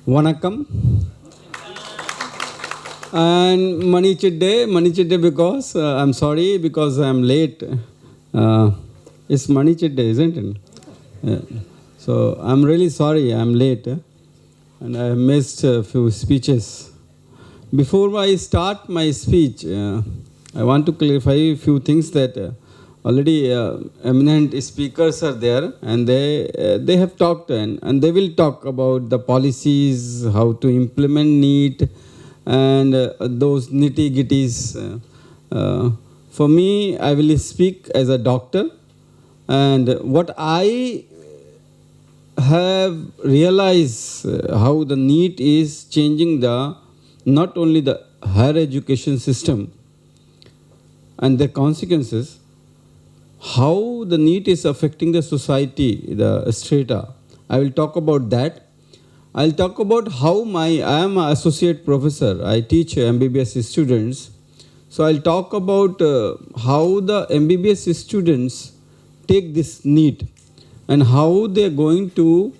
Vanakkam. And Manichidde because I'm sorry because I'm late. It's Manichidde, isn't it? So I'm really sorry I'm late and I missed a few speeches. Before I start my speech, I want to clarify a few things that already eminent speakers are there and they have talked and they will talk about the policies, how to implement Neet and those nitty-gritties. For me, I will speak as a doctor, and what I have realized how the Neet is changing the not only the higher education system and the consequences, how the Neet is affecting the society, the strata. I will talk about that. I'll talk about how I am an associate professor. I teach MBBS students. So I'll talk about how the MBBS students take this Neet and how they're going to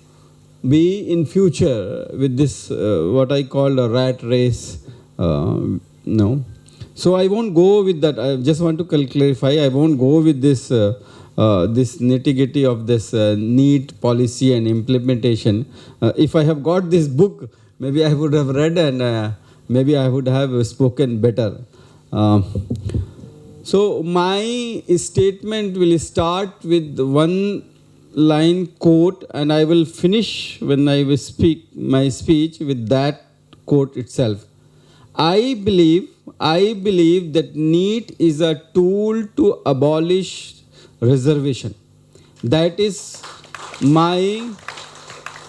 be in future with this what I call a rat race. No. So I won't go with that. I just want to clarify. I won't go with this this nitty-gritty of this Neet policy and implementation. If I have got this book, maybe I would have read and maybe I would have spoken better. So my statement will start with one line quote and I will finish when I will speak my speech with that quote itself. I believe that Neet is a tool to abolish reservation. That is my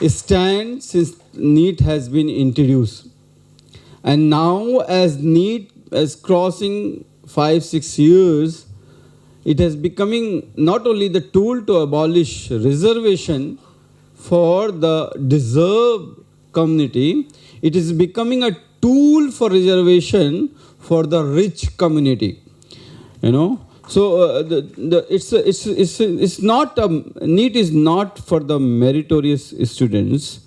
stand since Neet has been introduced. And now as Neet is crossing 5-6 years, it is becoming not only the tool to abolish reservation for the deserved community, it is becoming a tool for reservation for the rich community. You know, so it's not Neet is not for the meritorious students.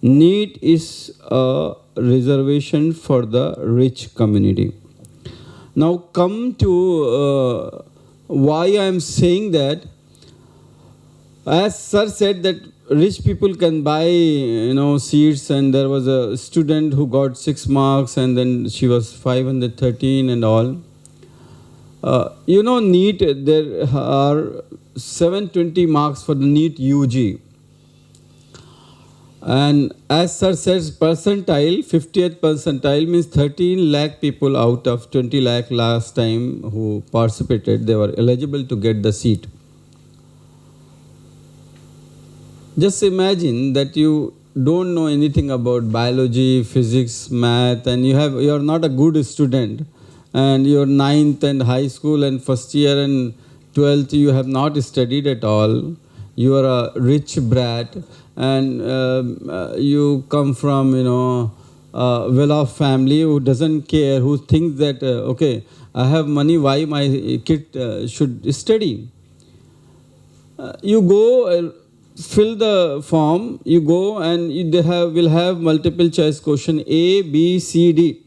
Neet is a reservation for the rich community. Now come to why I am saying that. As sir said that rich people can buy seats, and there was a student who got 6 marks and then she was 513 and all. Neet, there are 720 marks for the Neet UG. And as sir says, percentile, 50th percentile means 13 lakh people out of 20 lakh last time who participated, they were eligible to get the seat. Just imagine that you don't know anything about biology, physics, math, and you are not a good student, and your 9th and high school and first year and 12th you have not studied at all. You are a rich brat, and you come from well-off family who doesn't care, who thinks that okay, I have money, why my kid should study? You go. Fill the form, you go and will have multiple choice question A, B, C, D.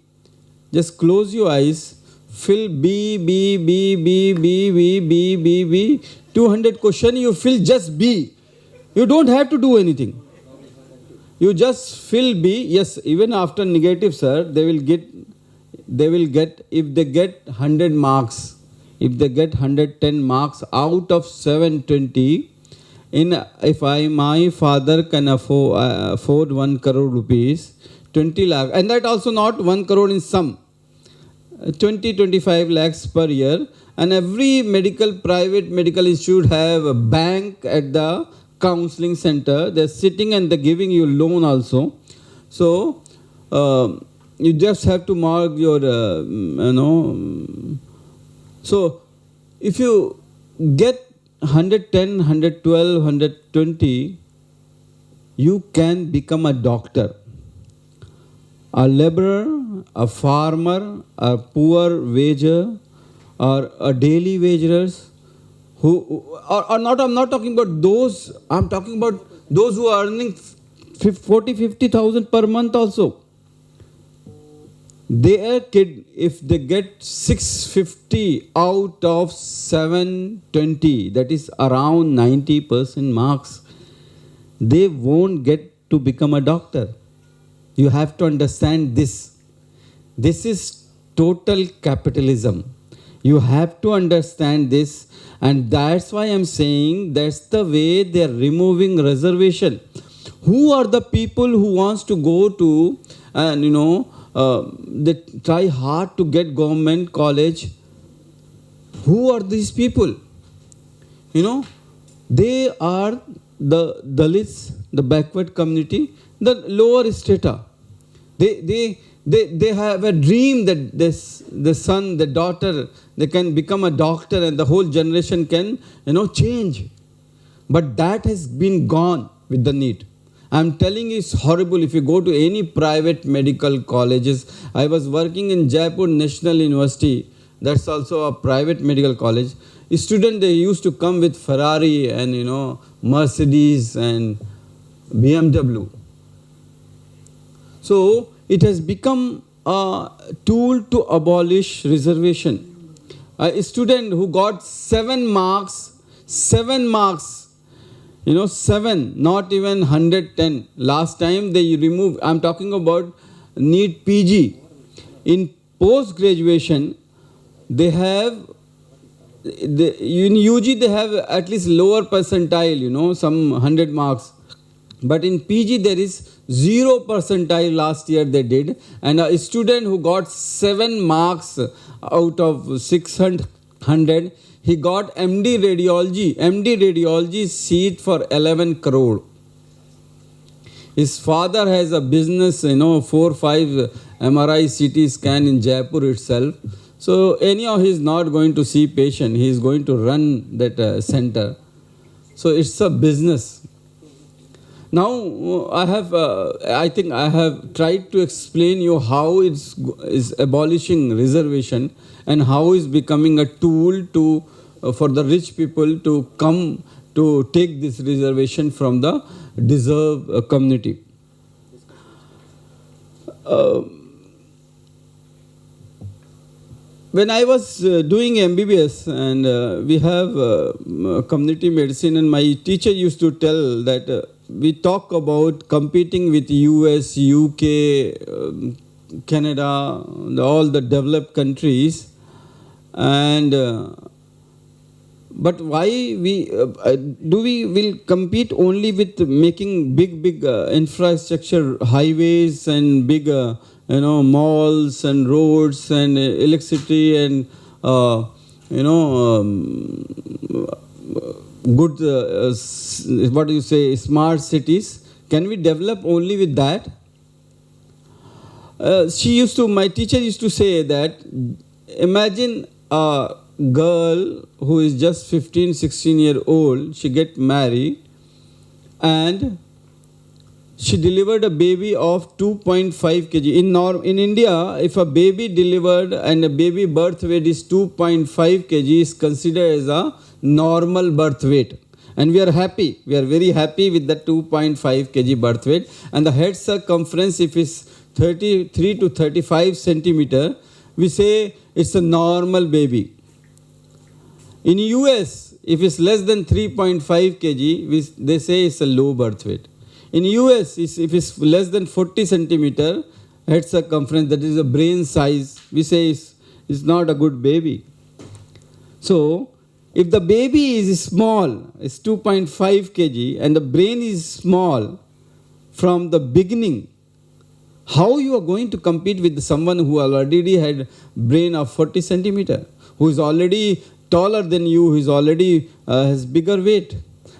Just close your eyes, fill B, B, B, B, B, B, B, B, B. 200 question, you fill just B. You don't have to do anything. You just fill B. Yes, even after negative, sir, they will get, if they get 100 marks, if they get 110 marks out of 720, if my father can afford 1 crore rupees, 20 lakh, and that also not 1 crore in sum, 20-25 lakhs per year, and every private medical institute have a bank at the counseling center. They're sitting and they're giving you loan also. So you just have to mark your, So if you get 110, 112, 120, you can become a doctor, a laborer, a farmer, a poor wager, or a daily wagerers, who, or not, I'm not talking about those, I'm talking about those who are earning 40,000-50,000 per month also. Their kid, if they get 650 out of 720, that is around 90% marks, they won't get to become a doctor. You have to understand this. This is total capitalism. You have to understand this, and that's why I'm saying that's the way they're removing reservation. Who are the people who wants to go to and they try hard to get government college? Who are these people? They are the Dalits, the backward community, the lower strata. They have a dream that the son, the daughter, they can become a doctor and the whole generation can, change. But that has been gone with the Neet. I'm telling you, it's horrible. If you go to any private medical colleges, I was working in Jaipur National University, that's also a private medical college. Students, they used to come with Ferrari and, Mercedes and BMW. So it has become a tool to abolish reservation. A student who got 7 marks, 7, not even 110. Last time they removed, I'm talking about Neet PG. In post-graduation, they have, in UG they have at least lower percentile, some 100 marks. But in PG there is 0 percentile last year they did. And a student who got 7 marks out of 600, he got MD radiology seat for 11 crore. His father has a business, 4-5 MRI CT scan in Jaipur itself. So anyhow, he is not going to see patient. He is going to run that center. So it's a business. Now I think I have tried to explain you how it's abolishing reservation and how it's becoming a tool to for the rich people to come to take this reservation from the deserved community. When I was doing MBBS and we have community medicine, and my teacher used to tell that we talk about competing with US, UK, Canada, all the developed countries, and but why we will compete only with making big infrastructure, highways and big malls and roads and electricity and good what do you say, smart cities? Can we develop only with that? My teacher used to say that imagine a girl who is just 15-16-year-old, she get married and she delivered a baby of 2.5 kg. In India, if a baby delivered and a baby birth weight is 2.5 kg, is considered as a normal birth weight. And we are happy. We are very happy with the 2.5 kg birth weight. And the head circumference, if it's 33 to 35 centimeter, we say it's a normal baby. In US, if it's less than 3.5 kg, they say it's a low birth weight. In US, if it's less than 40 centimeter head circumference, that is a brain size, we say it's not a good baby. So, if the baby is small, it's 2.5 kg, and the brain is small from the beginning, how you are going to compete with someone who already had brain of 40 centimeter, who is already taller than you, who is already has bigger weight?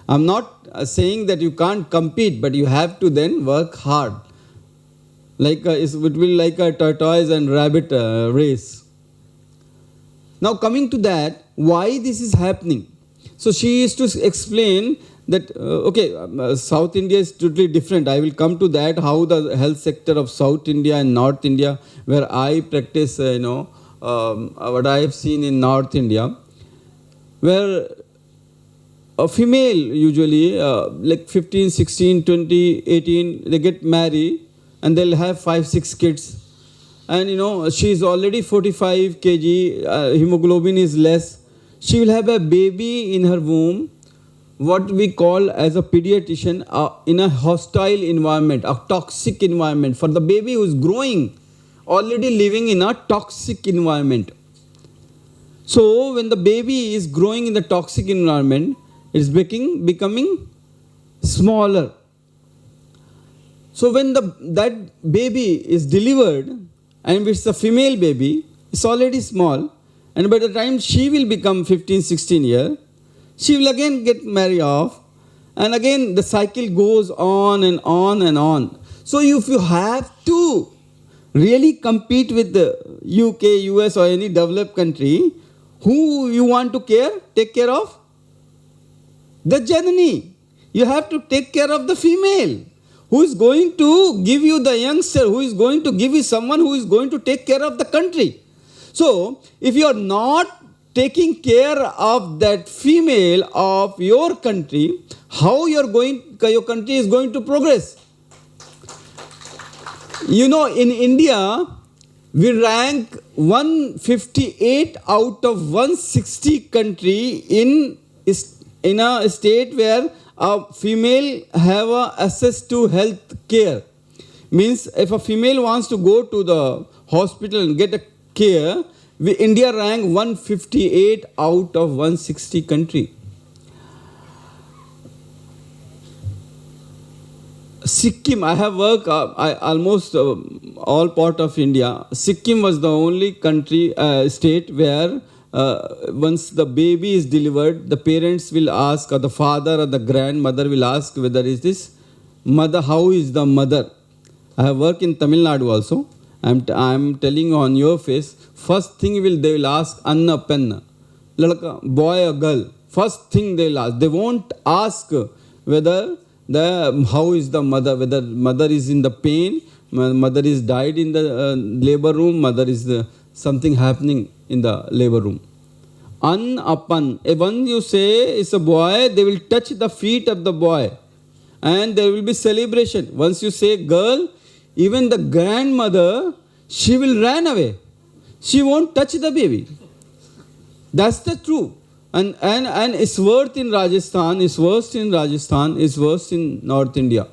I'm not saying that you can't compete, but you have to then work hard. It will be like a tortoise and rabbit race. Now coming to that, why this is happening? So she used to explain that, South India is totally different. I will come to that, how the health sector of South India and North India, where I practice, what I have seen in North India, where a female usually, like 15, 16, 20, 18, they get married and they'll have 5, 6 kids. And she's already 45 kg, hemoglobin is less. She will have a baby in her womb, what we call as a pediatrician, in a hostile environment, a toxic environment. For the baby who is growing, already living in a toxic environment. So when the baby is growing in the toxic environment, it's becoming smaller. So when that baby is delivered, and it's a female baby, it's already small, and by the time she will become 15, 16 years, she will again get married off, and again the cycle goes on and on and on. So if you have to really compete with the UK, US or any developed country, who you want to take care of? The Janani. You have to take care of the female. Who is going to give you the youngster? Who is going to give you someone who is going to take care of the country? So, if you are not taking care of that female of your country, how your country is going to progress? In India, we rank 158 out of 160 country in a state where a female have access to health care. Means if a female wants to go to the hospital and get a care, India rank 158 out of 160 country. Sikkim, I have worked almost all part of India. Sikkim was the only country, state where once the baby is delivered, the parents will ask, or the father or the grandmother will ask whether is this mother, how is the mother. I have worked in Tamil Nadu also. I am telling you on your face, first thing they will ask, Anna Penna, ladka, boy or girl. First thing they will ask. They won't ask whether how is the mother, whether mother is in the pain, mother is died in the labor room, mother is something happening in the labor room. Apan. When you say it's a boy, they will touch the feet of the boy. And there will be celebration. Once you say girl, even the grandmother, she will run away. She won't touch the baby. That's the truth. And it's worse in Rajasthan, it's worse in Rajasthan, it's worse in North India.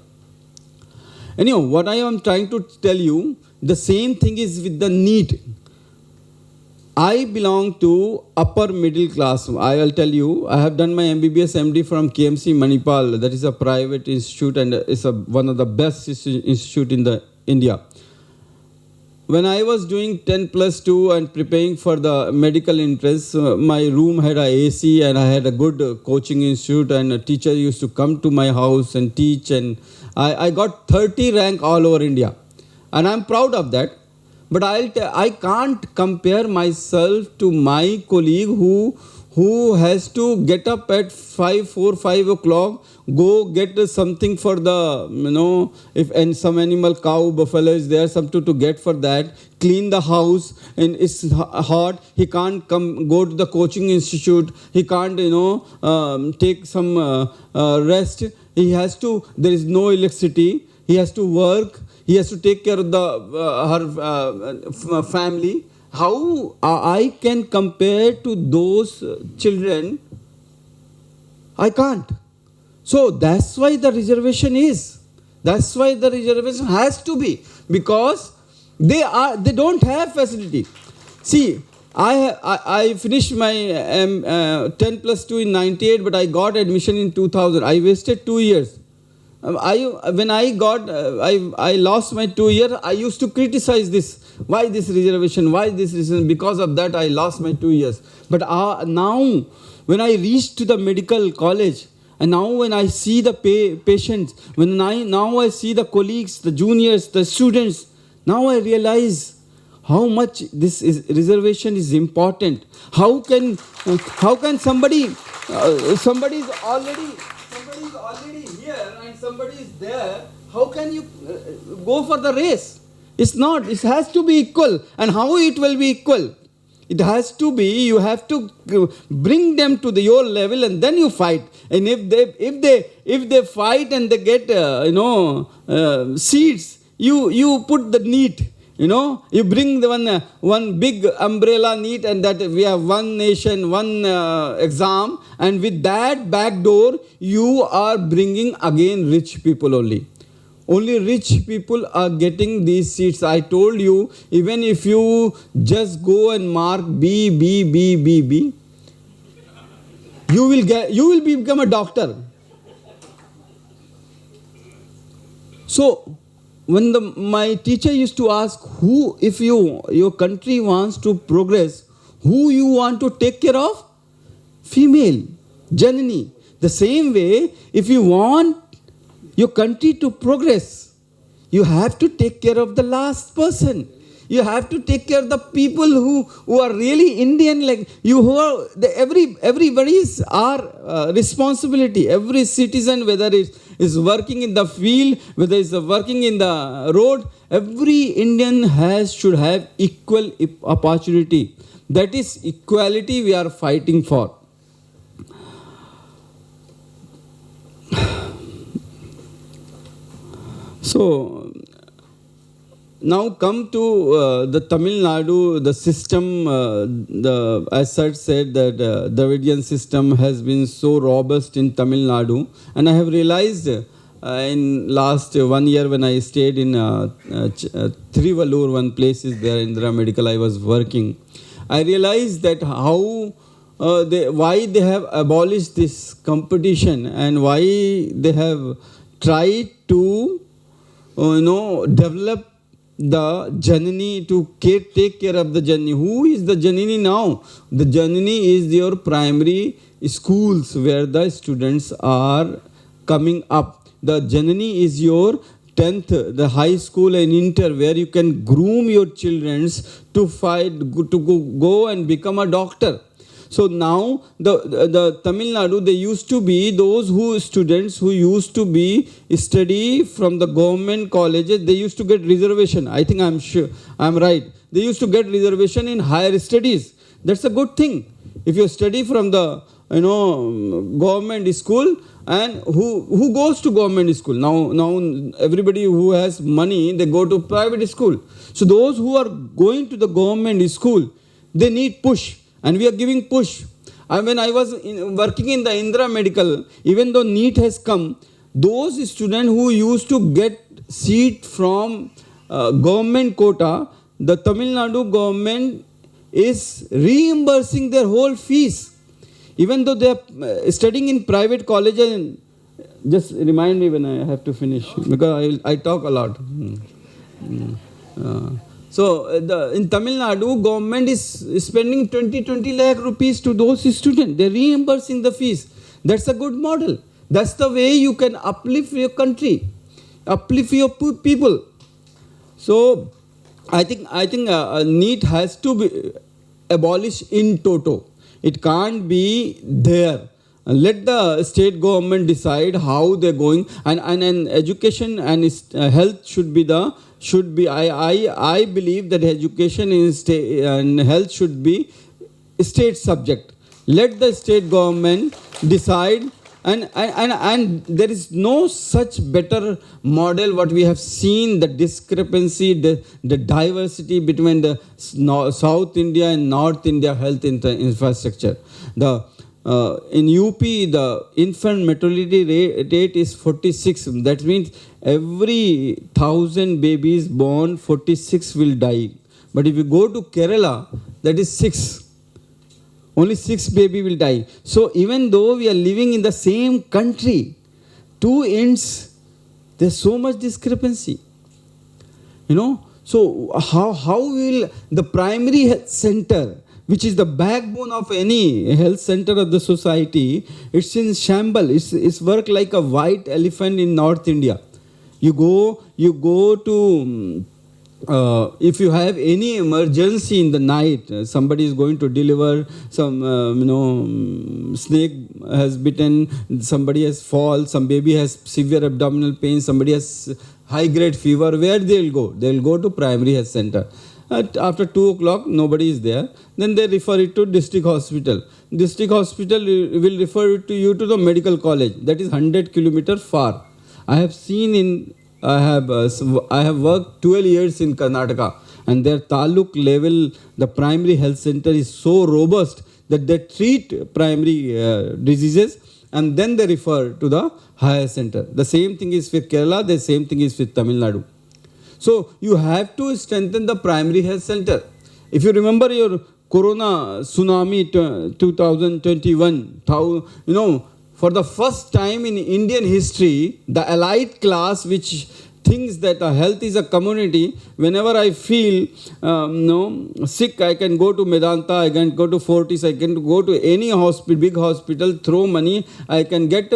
Anyhow, what I am trying to tell you, the same thing is with the Neet. I belong to upper middle class. I will tell you, I have done my MBBS MD from KMC Manipal. That is a private institute and it's one of the best institute in India. When I was doing 10+2 and preparing for the medical entrance, my room had a AC and I had a good coaching institute, and a teacher used to come to my house and teach, and I got 30 rank all over India. And I'm proud of that. But I can't compare myself to my colleague who has to get up at 4, 5 o'clock, go get something for the, if some animal, cow, buffalo is there, something to get for that, clean the house, and it's hot, he can't go to the coaching institute, he can't, take some rest, there is no electricity, he has to work, he has to take care of her family. How I can compare to those children? I can't. So that's why the reservation is. That's why the reservation has to be, because they don't have facility. See, I finished my 10+2 in 98, but I got admission in 2000. I wasted 2 years. When I lost my 2 years, I used to criticize this. Why this reservation? Why this reason? Because of that, I lost my 2 years. But now, when I reached to the medical college, and now when I see the patients, now I see the colleagues, the juniors, the students, now I realize how much reservation is important. How can somebody is already here and somebody is there? How can you go for the race? It's not. It has to be equal. And how it will be equal? It has to be, you have to bring them to your level and then you fight. And if they fight and they get seats, you put the Neet. You bring the one big umbrella Neet, and that we have one nation, one exam, and with that back door, you are bringing again rich people only. Only rich people are getting these seats. I told you, even if you just go and mark B, B, B, B, B, you will become a doctor. So, when my teacher used to ask, who, if your country wants to progress, who you want to take care of? Female, Janani. The same way, if you want your country to progress, you have to take care of the last person. You have to take care of the people who are really Indian, like you, who are everybody's our responsibility. Every citizen, whether it is working in the field, whether it's working in the road, every Indian should have equal opportunity. That is equality we are fighting for. So, now come to the Tamil Nadu, the system, as Sir said that Dravidian system has been so robust in Tamil Nadu. And I have realized in last 1 year when I stayed in Trivallur, one place is there, Indira Medical, I was working. I realized that why they have abolished this competition and why they have tried to develop the Janani to take care of the Janani. Who is the Janani now? The Janani is your primary schools where the students are coming up. The Janani is your 10th, the high school and inter, where you can groom your children to go and become a doctor. So now the Tamil Nadu, they used to be those students who used to be study from the government colleges, they used to get reservation. I think I'm right. They used to get reservation in higher studies. That's a good thing. If you study from the government school, and who goes to government school? Now everybody who has money, they go to private school. So those who are going to the government school, they need push. And we are giving push. When I was working in the Indira Medical, even though Neet has come, those students who used to get seat from government quota, the Tamil Nadu government is reimbursing their whole fees. Even though they are studying in private colleges, just remind me when I have to finish, because I talk a lot. So in Tamil Nadu, government is spending 20 lakh rupees to those students. They are reimbursing the fees. That's a good model. That's the way you can uplift your country, uplift your people. So I think Neet has to be abolished in toto. It can't be there. Let the state government decide how they're going, and education and health should be I believe that education and health should be state subject. Let the state government decide, and there is no such better model what we have seen, the discrepancy, the diversity between the South India and North India health infrastructure. In UP, the infant mortality rate is 46. That means every 1,000 babies born, 46 will die. But if you go to Kerala, that is 6. Only 6 baby will die. So even though we are living in the same country, two ends, there's so much discrepancy. So how will the primary health center, which is the backbone of any health center of the society, it's in shambles. It's work like a white elephant in North India. You go to, if you have any emergency in the night, somebody is going to deliver, some snake has bitten, somebody has fall, some baby has severe abdominal pain, somebody has high grade fever, where they'll go? They'll go to primary health center. After 2 o'clock, nobody is there. Then they refer it to district hospital. District hospital will refer it to you to the medical college. That is 100 kilometers far. I have seen I have worked 12 years in Karnataka, and their taluk level, the primary health center is so robust that they treat primary diseases and then they refer to the higher center. The same thing is with Kerala, the same thing is with Tamil Nadu. So you have to strengthen the primary health center. If you remember your Corona tsunami 2021, for the first time in Indian history, the elite class which thinks that health is a community, whenever I feel sick, I can go to Medanta, I can go to Fortis, I can go to any hospital, big hospital, throw money, I can get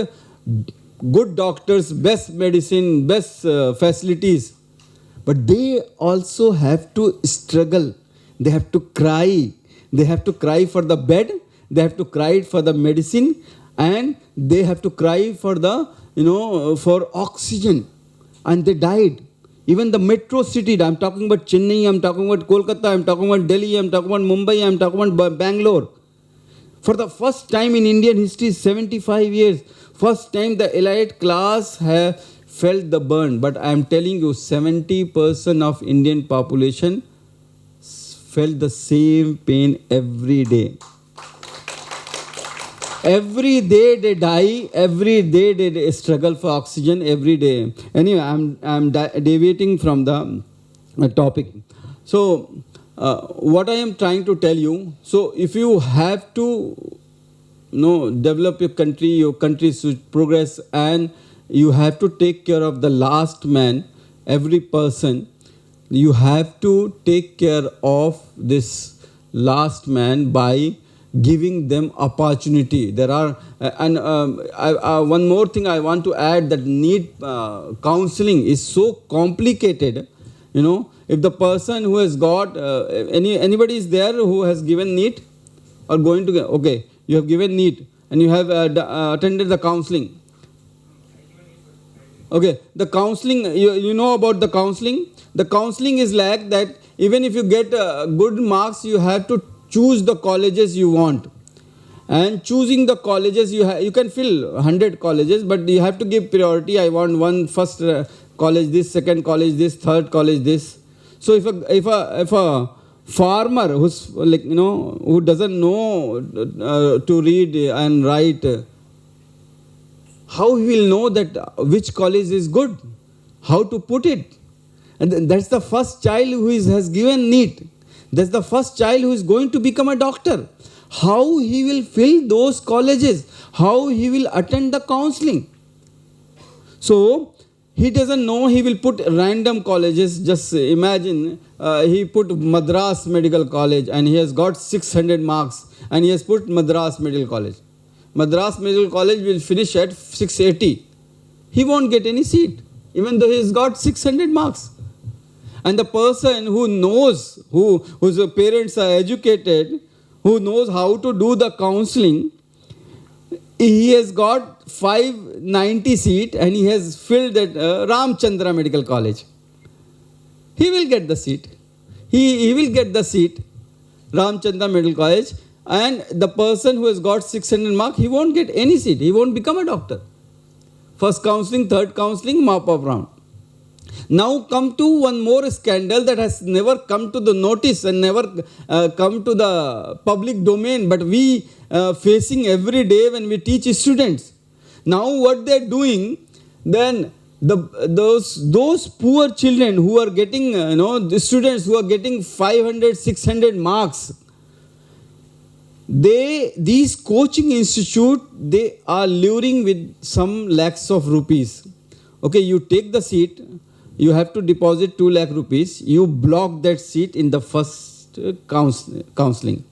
good doctors, best medicine, best facilities. But they also have to struggle. They have to cry. They have to cry for the bed. They have to cry for the medicine, and they have to cry for the for oxygen. And they died. Even the metro city. I'm talking about Chennai. I'm talking about Kolkata. I'm talking about Delhi. I'm talking about Mumbai. I'm talking about Bangalore. For the first time in Indian history, 75 years, first time the elite class have felt the burn. But I am telling you, 70% of Indian population felt the same pain every day. Every day they die, every day they struggle for oxygen, every day. Anyway, I'm deviating from the topic. So, what I am trying to tell you, so if you have to develop your country should progress, and you have to take care of the last man, every person, you have to take care of this last man by giving them opportunity. There are, one more thing I want to add, that Neet counseling is so complicated. If the person who has got, anybody is there who has given Neet or going to get, okay, you have given Neet and you have attended the counseling. Okay, the counseling, you know about the counseling? The counseling is like that even if you get good marks, you have to choose the colleges you want. And choosing the colleges, you can fill 100 colleges, but you have to give priority. I want one first college this, second college this, third college this. So if a farmer who's who doesn't know to read and write, how he will know that which college is good, how to put it? And that's the first child who has given Neet. That's the first child who is going to become a doctor. How he will fill those colleges, how he will attend the counseling. So he doesn't know, he will put random colleges. Just imagine he put Madras Medical College and he has got 600 marks and he has put Madras Medical College. Madras Medical College will finish at 680. He won't get any seat even though he has got 600 marks. And the person who knows, whose parents are educated, who knows how to do the counseling, he has got 590 seat and he has filled at Ramchandra Medical College. He will get the seat. He will get the seat, Ramchandra Medical College, and the person who has got 600 marks, he won't get any seat. He won't become a doctor. First counseling, third counseling, mop-up round. Now come to one more scandal that has never come to the notice and never come to the public domain, but we facing every day when we teach students. Now what they are doing, then those poor children who are getting, the students who are getting 500, 600 marks, these coaching institute, they are luring with some lakhs of rupees. Okay, you take the seat, you have to deposit 2 lakh rupees. You block that seat in the first counseling.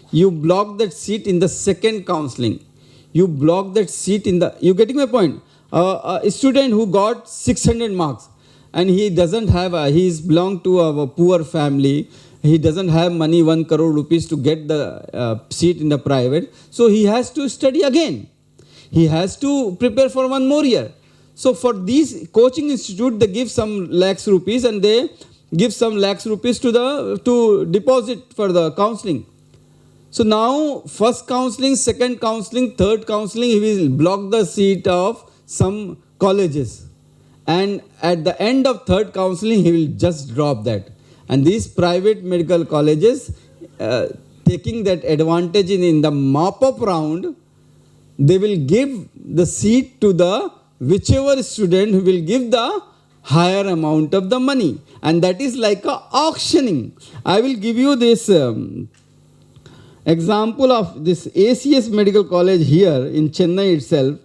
You block that seat in the second counseling. You block that seat in the... You getting my point? A student who got 600 marks and he doesn't have... he is belong to a poor family. He doesn't have money, 1 crore rupees to get the seat in the private. So he has to study again. He has to prepare for 1 more year. So for these coaching institute, they give some lakhs rupees and they give some lakhs rupees to deposit for the counseling. So now first counseling, second counseling, third counseling, he will block the seat of some colleges. And at the end of third counseling, he will just drop that. And these private medical colleges, taking that advantage in the mop-up round, they will give the seat to the whichever student who will give the higher amount of the money. And that is like a auctioning. I will give you this example of this ACS Medical College here in Chennai itself.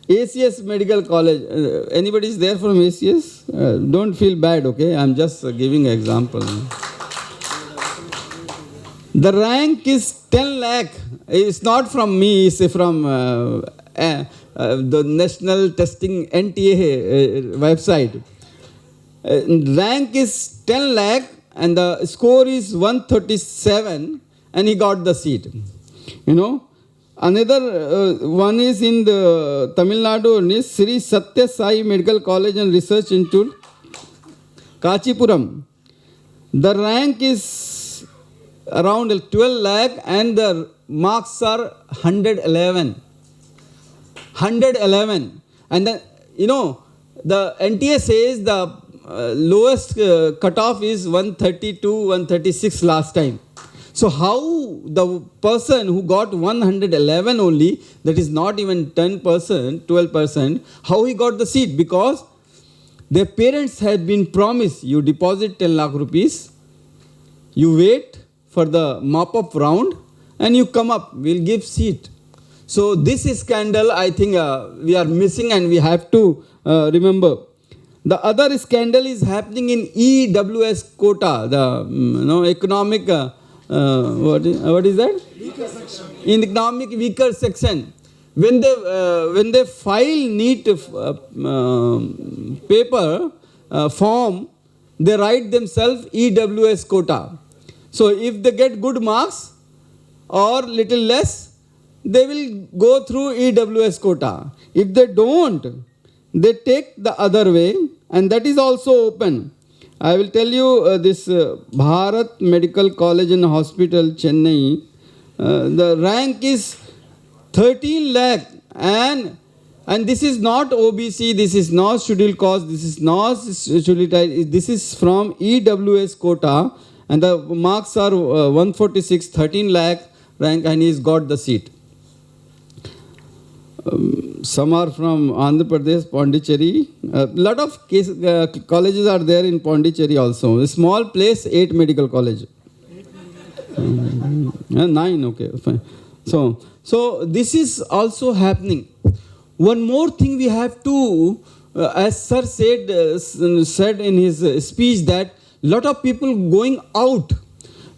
ACS Medical College, anybody is there from ACS? Don't feel bad, okay? I'm just giving an example. The rank is 10 lakh. It's not from me, it's from the National Testing NTA website. Rank is 10 lakh and the score is 137 and he got the seat. You know. Another one is in the Tamil Nadu, is Sri Satya Sai Medical College and Research Institute, Kachipuram. The rank is around 12 lakh and the marks are 111. 111. And then, you know, the NTA says the lowest cutoff is 132, 136 last time. So how the person who got 111 only, that is not even 10%, 12%, how he got the seat? Because their parents had been promised, you deposit 10 lakh rupees, you wait for the mop-up round and you come up, we'll give seat. So this is scandal, I think we are missing and we have to remember. The other scandal is happening in EWS quota, the economic... what is that? Weaker section. In economic weaker section. When they file Neet paper form, they write themselves EWS quota. So if they get good marks or little less, they will go through EWS quota. If they don't, they take the other way, and that is also open. I will tell you this Bharat Medical College and Hospital, Chennai, the rank is 13 lakh and this is not OBC, this is not scheduled caste, this is not scheduled type, this is from EWS quota and the marks are 146, 13 lakh rank and he's got the seat. Some are from Andhra Pradesh, Pondicherry. A lot of colleges are there in Pondicherry also. A small place, 8 medical college. 9, okay. Fine. So this is also happening. One more thing we have to, as Sir said in his speech, that lot of people going out.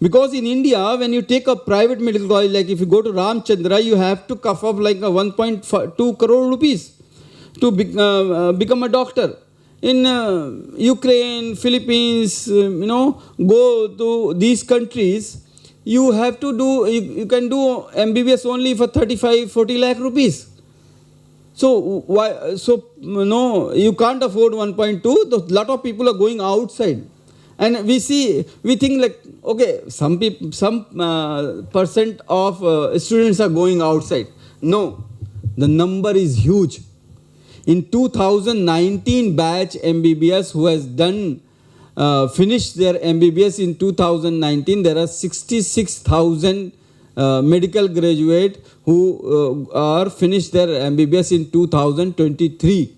Because in India, when you take a private medical college, like if you go to Ramchandra, you have to cough up like 1.2 crore rupees to become a doctor. In Ukraine, Philippines, go to these countries, you have to do, you can do MBBS only for 35, 40 lakh rupees. So why? So no, you can't afford 1.2. A lot of people are going outside. And we think like, okay, some percent of students are going outside. No, the number is huge. In 2019 batch MBBS who has done, finished their MBBS in 2019, there are 66,000 medical graduate who are finished their MBBS in 2023.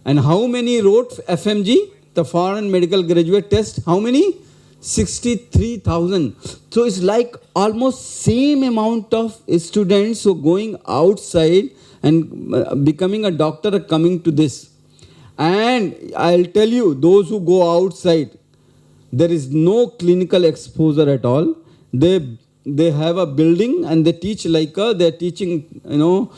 And how many wrote FMG? The foreign medical graduate test, how many? 63,000. So it's like almost same amount of students who are going outside and becoming a doctor are coming to this. And I'll tell you, those who go outside, there is no clinical exposure at all. They have a building and they teach like they're teaching, not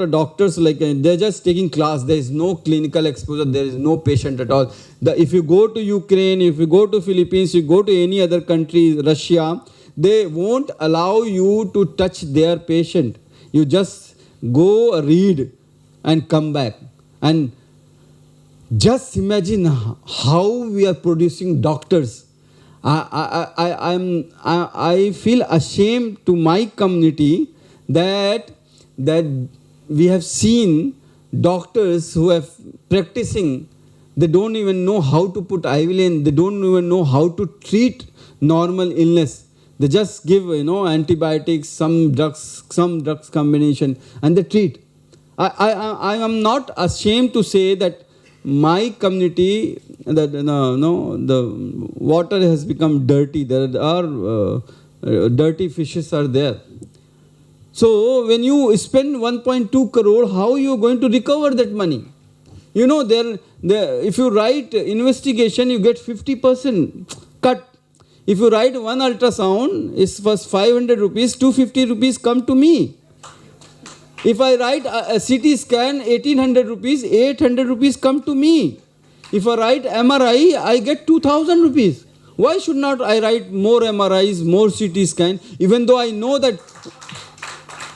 a doctors, like they're just taking class. There is no clinical exposure. There is no patient at all. If you go to Ukraine, if you go to Philippines, you go to any other country, Russia, they won't allow you to touch their patient. You just go read and come back. And Just imagine how we are producing doctors. I feel ashamed to my community that we have seen doctors who have practicing. They don't even know how to put IV line. They don't even know how to treat normal illness. They just give antibiotics, some drugs combination, and they treat. I am not ashamed to say that my community, that the water has become dirty. There are dirty fishes are there. So when you spend 1.2 crore, how are you going to recover that money? If you write investigation, you get 50% cut. If you write one ultrasound, it was 500 rupees, 250 rupees come to me. If I write a CT scan, 1800 rupees, 800 rupees come to me. If I write MRI, I get 2000 rupees. Why should not I write more MRIs, more CT scan, even though I know that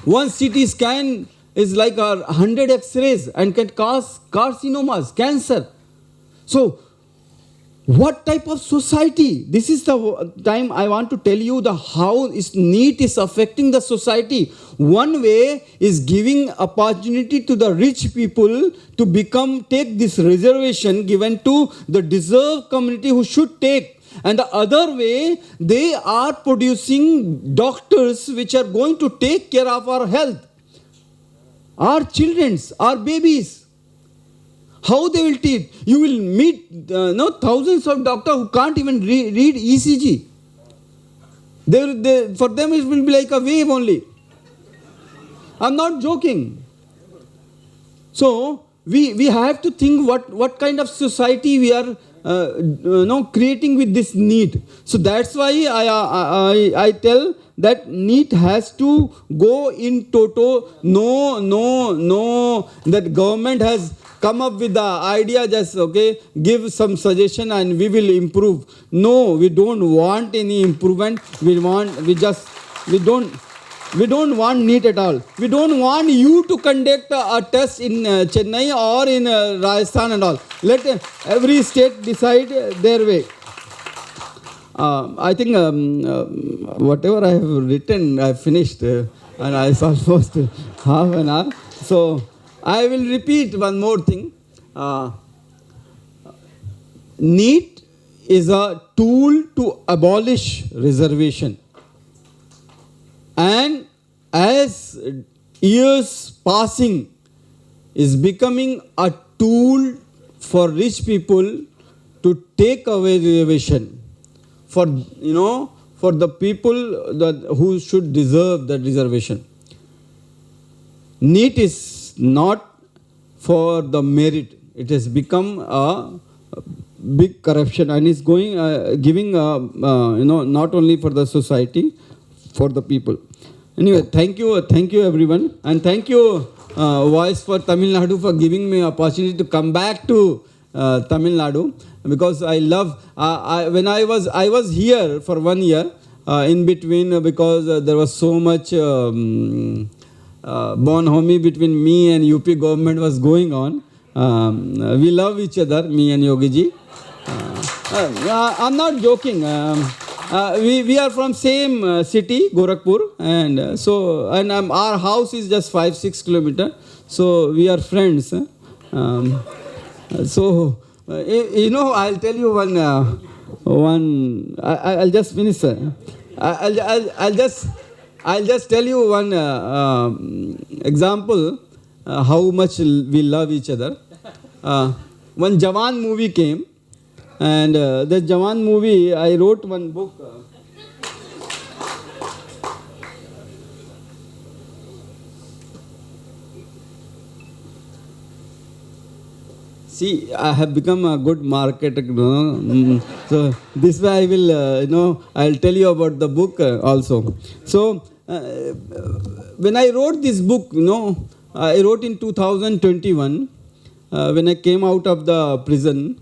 one CT scan is like 100 X-rays and can cause carcinomas, cancer. So, what type of society? This is the time I want to tell you how Neet is affecting the society. One way is giving opportunity to the rich people to take this reservation given to the deserved community who should take. And the other way, they are producing doctors which are going to take care of our health, our children, our babies. How they will treat? You will meet thousands of doctors who can't even read ECG. For them it will be like a wave only. I'm not joking. So we have to think what kind of society we are creating with this Neet. So that's why I tell that Neet has to go in toto. No, that government has come up with the idea, just give some suggestion and we will improve. No, we don't want any improvement. We don't want Neet at all. We don't want you to conduct a test in Chennai or in Rajasthan and all. Let every state decide their way. I think whatever I have written, I have finished, and it's almost half an hour. So I will repeat one more thing. Neet is a tool to abolish reservation. And as years passing, is becoming a tool for rich people to take away reservation for the people who should deserve that reservation. Neet is not for the merit. It has become a big corruption and is giving not only for the society, for the people. Anyway, thank you everyone, and thank you Voice for Tamil Nadu for giving me opportunity to come back to Tamil Nadu, because I love. When I was here for 1 year in between, because there was so much bonhomie between me and UP government was going on. We love each other, me and Yogi ji. I'm not joking. We are from same city, Gorakhpur, and our house is just 5-6 kilometers. So we are friends. I'll tell you one. I'll just finish. I'll just tell you one example how much we love each other. One Jawan movie came. And the Jawan movie, I wrote one book. See, I have become a good marketer. So this way I will, I'll tell you about the book also. So when I wrote this book, I wrote in 2021 when I came out of the prison.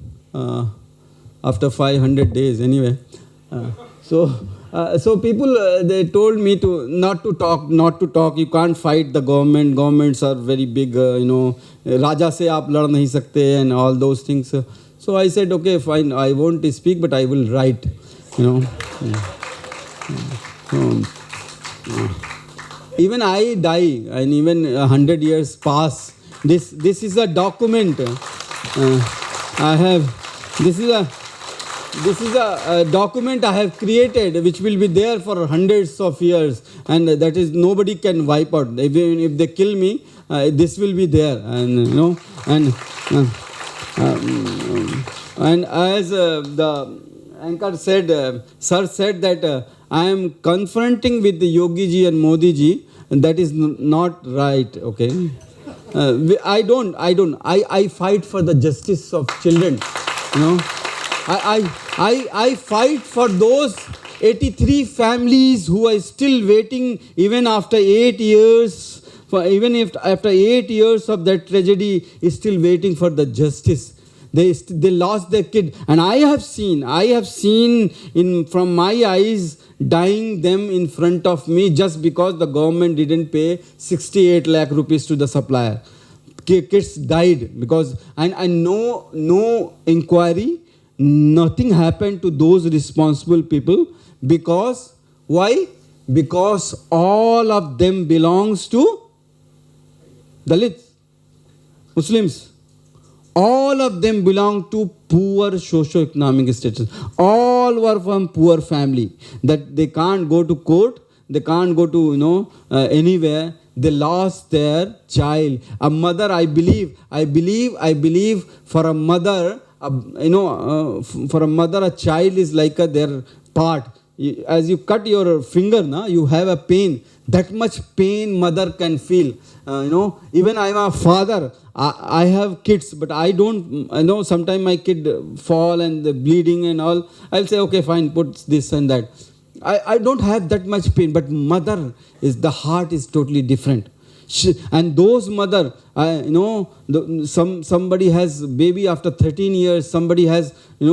After 500 days, anyway. So people they told me to not to talk, not to talk. You can't fight the government. Governments are very big. Raja se aap lad nahi sakte and all those things. So I said, okay, fine. I won't speak, but I will write. Even I die, and even 100 years pass. This is a document. I have. This is a document I have created, which will be there for hundreds of years, and that is nobody can wipe out. Even if they kill me, this will be there, and as the anchor said, sir said that I am confronting with the Yogi ji and Modi ji, and that is not right. Okay, I fight for the justice of children. I fight for those 83 families who are still waiting even after 8 years. Even if after 8 years of that tragedy, is still waiting for the justice. They lost their kid, and I have seen from my eyes dying them in front of me just because the government didn't pay 68 lakh rupees to the supplier. Kids died because and no inquiry. Nothing happened to those responsible people. Because why? Because all of them belongs to Dalits, Muslims. All of them belong to poor socio-economic status. All were from poor family. That they can't go to court. They can't go to anywhere. They lost their child. A mother, I believe, for a mother. For a mother, a child is like their part. As you cut your finger, you have a pain. That much pain mother can feel. Even I am a father. I have kids, but I don't. Sometimes my kid fall and the bleeding and all. I'll say, okay, fine, put this and that. I don't have that much pain, but mother the heart is totally different. And those mother, somebody has baby after 13 years, somebody has, the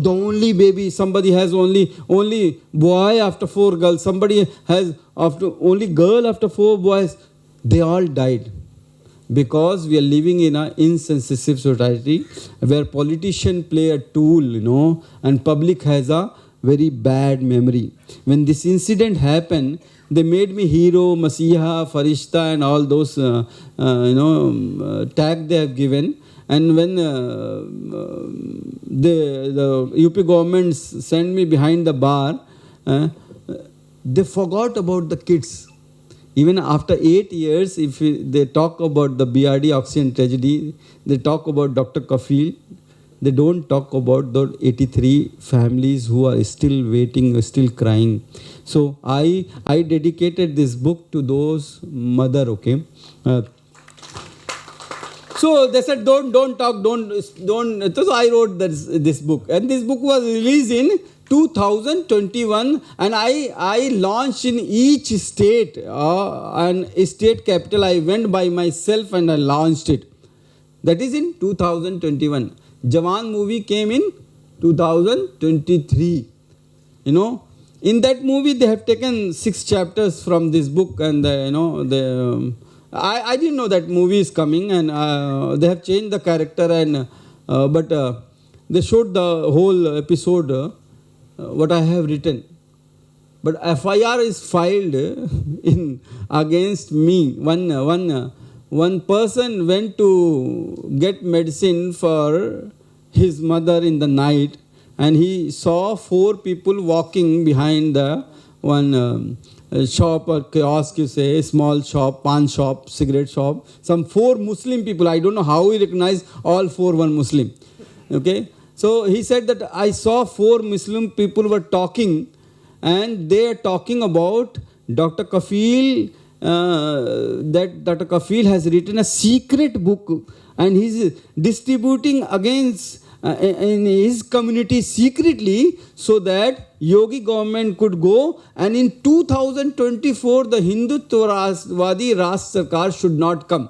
only baby, somebody has only boy after 4 girls, somebody has after only girl after 4 boys. They all died. Because we are living in an insensitive society where politicians play a tool, and public has a very bad memory. When this incident happened, they made me hero, Masiha, Farishta, and all those tag they have given. And when the UP government sent me behind the bar, they forgot about the kids. Even after 8 years, if they talk about the BRD oxygen tragedy, they talk about Dr.kafeel. They don't talk about the 83 families who are still waiting, still crying. So I dedicated this book to those mother. Okay. So they said, don't talk, don't. So I wrote this book, and this book was released in 2021, and I launched in each state and state capital. I went by myself and I launched it. That is in 2021. Jawan movie came in 2023. In that movie they have taken 6 chapters from this book, and I didn't know that movie is coming, and they have changed the character, and but they showed the whole episode. What I have written, but FIR is filed against me. One person went to get medicine for his mother in the night, and he saw 4 people walking behind the one shop or kiosk, you say, small shop, pan shop, cigarette shop. Some 4 Muslim people. I don't know how he recognized all 4 one Muslim. Okay. So he said that I saw 4 Muslim people were talking, and they are talking about Dr.kafeel, that Dr.kafeel has written a secret book, and he's distributing against in his community secretly, so that Yogi government could go, and in 2024 the Hindutva-Vadi Raj Sarkar should not come.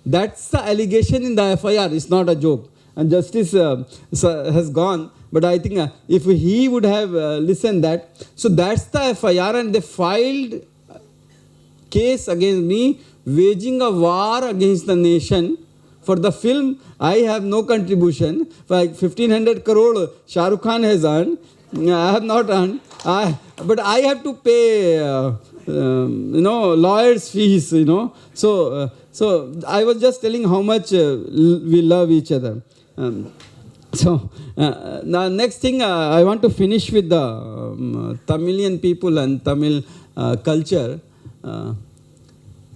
That's the allegation in the FIR. It's not a joke. and justice has gone. But I think if he would have listened that, so that's the FIR, and they filed case against me, waging a war against the nation. For the film, I have no contribution. Like 1500 crore Shah Rukh Khan has earned. I have not earned. But I have to pay, lawyers' fees, So, I was just telling how much we love each other. The next thing, I want to finish with the Tamilian people and Tamil culture.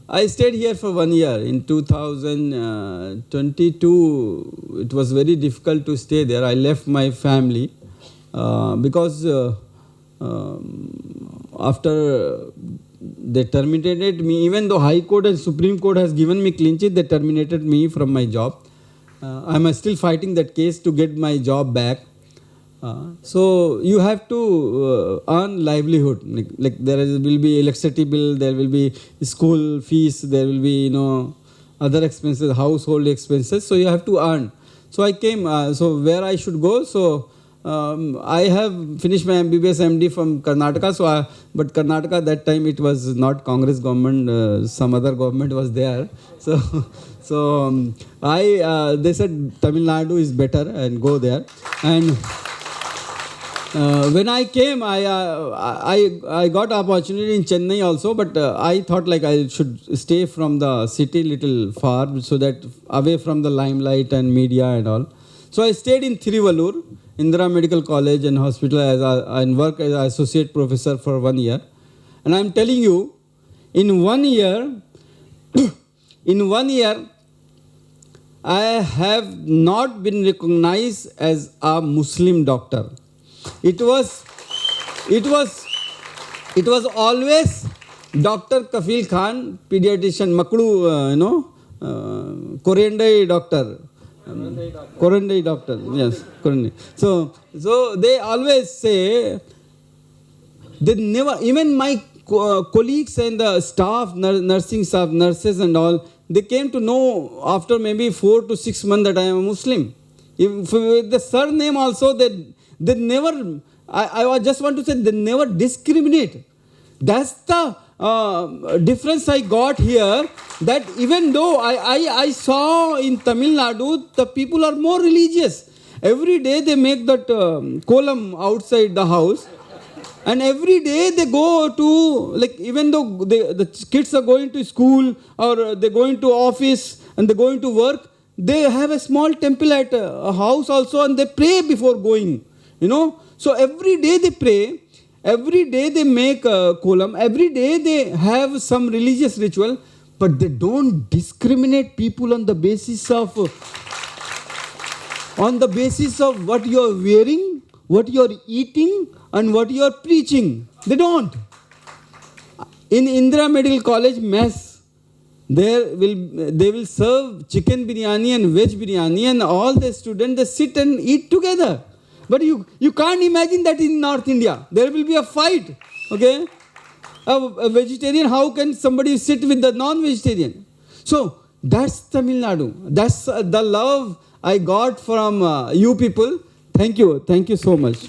I stayed here for 1 year. In 2022, it was very difficult to stay there. I left my family because after they terminated me, even though High Court and Supreme Court has given me clean chit, they terminated me from my job. I'm still fighting that case to get my job back. So you have to earn livelihood. Like there will be electricity bill, there will be school fees, there will be other expenses, household expenses. So you have to earn. So I came. So where I should go? So I have finished my MBBS MD from Karnataka. But Karnataka that time it was not Congress government. Some other government was there. So they said Tamil Nadu is better and go there. And when I came, I got opportunity in Chennai also, but I thought like I should stay from the city little far, so that away from the limelight and media and all. So I stayed in Thiruvallur, Indira Medical College and Hospital, and worked as an associate professor for 1 year. And I'm telling you, in 1 year, I have not been recognized as a Muslim doctor. It was always Dr.kafeel Khan, pediatrician, Maklu, Korendai doctor. Korendai doctor, yes, Korendai. So they always say, they never, even my colleagues and the staff, nursing staff, nurses and all, they came to know after maybe 4 to 6 months that I am a Muslim. If with the surname also, they never, I just want to say, they never discriminate. That's the difference I got here, that even though I saw in Tamil Nadu, the people are more religious. Every day they make that kolam outside the house. And every day they go to, like, even though the kids are going to school or they're going to office and they're going to work, they have a small temple at a house also, and they pray before going, So every day they pray, every day they make a kolam, every day they have some religious ritual, but they don't discriminate people on the basis of what you are wearing, what you are eating, and what you are preaching. They don't. In Indira Medical College mess, they will serve chicken biryani and veg biryani, and all the students, they sit and eat together. But you can't imagine that in North India. There will be a fight. Okay? A vegetarian, how can somebody sit with the non-vegetarian? So that's Tamil Nadu. That's the love I got from you people. Thank you. Thank you so much.